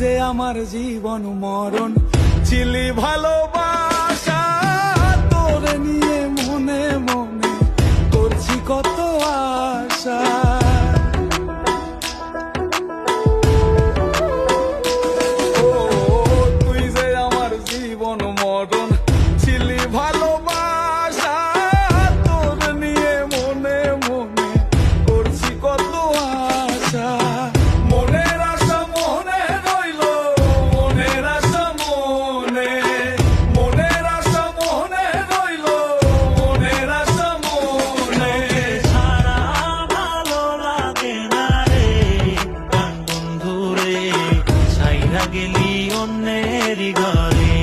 যে আমার জীবন মরণ ছিলি ভালোবাসা, তোরে নিয়ে মনে মনে করছি কত আশা। ও তুই যে আমার জীবন মরণ ছিলি ভালোবাসা, তোরে নিয়ে মনে মনে করছি কত আশা। মনের আশা মনে রইল, মনের আশা মনে, মনের আশা মনে রইল, মনের আশা মনে। ছাড়া ভালো লাগে না রে প্রাণ বন্ধু রে, ছাইরা গেলি অন্যেরই ঘরে।